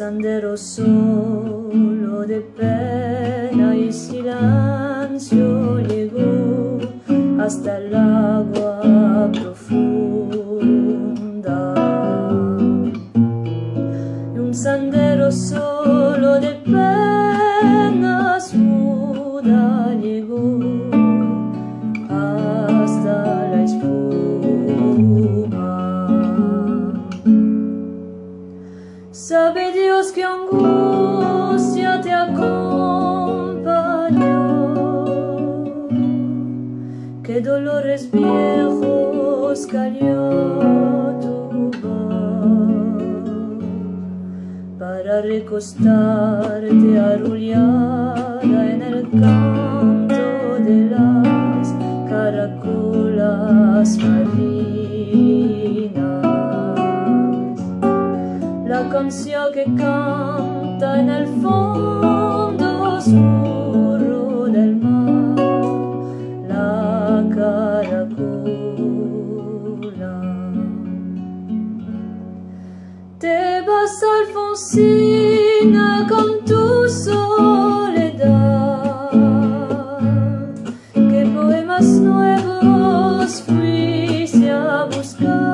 sendero solo de pena y silencio llegó hasta el agua profunda. Y un sendero solo de penas muda llegó hasta la espuma. Sabe Dios que angustia te acompañó, que dolores viejos cayó tu voz, para recostarte arrullada en el canto de las caracolas marinas. La canción que canta en el fondo oscuro del mar, la caracola. Te vas, Alfonsina, con tu soledad. ¿Qué poemas nuevos fuiste a buscar?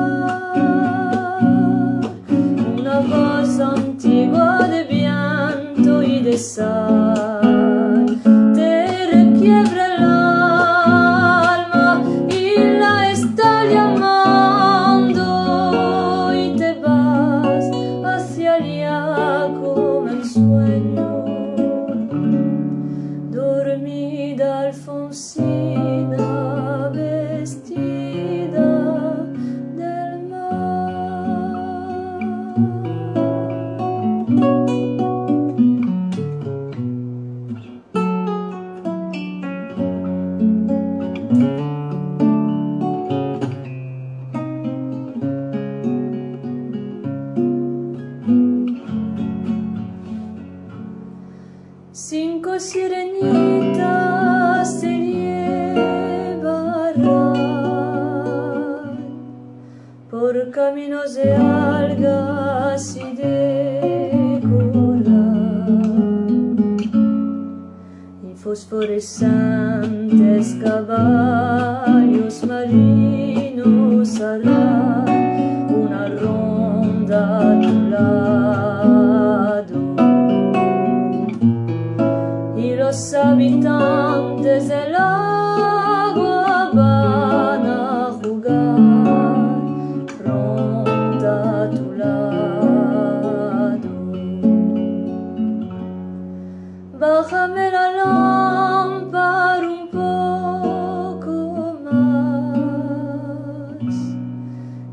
Una voz antigua de viento y de sal te requiebra el alma y la está llamando, y te vas hacia allá como en sueño. Dormida Alfonsina, vestida del mar. Cinco sirenitas te llevarán por caminos de algas y de coral, y fosforescentes caballos marinos harán una ronda a tu lado. Y los habitantes del agua van a jugar pronto a tu lado. Bájame la lámpara un poco más,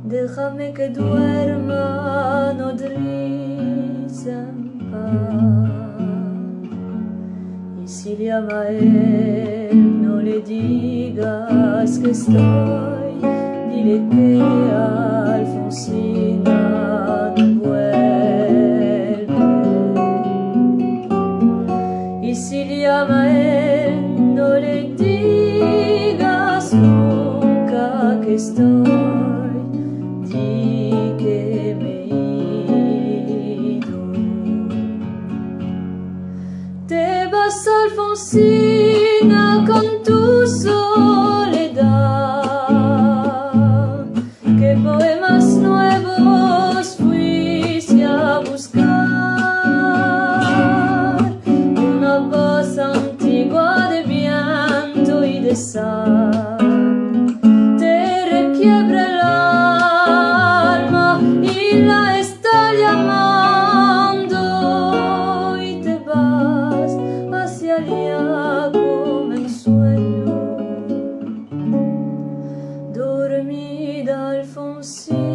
déjame que duerma nodriza en paz. Si llama a él, no le digas que estoy, dile que Alfonsina no vuelve. Y si llama a él, no le digas nunca que estoy, di que me he ido. Te vas, Alfonsina, con tu soledad. ¿Qué poemas nuevos fuiste a buscar? Una voz antigua de viento y de sal te requiebra el alma y la está llamando, y te vas hacia allá como en sueño. Dormida Alfonsina.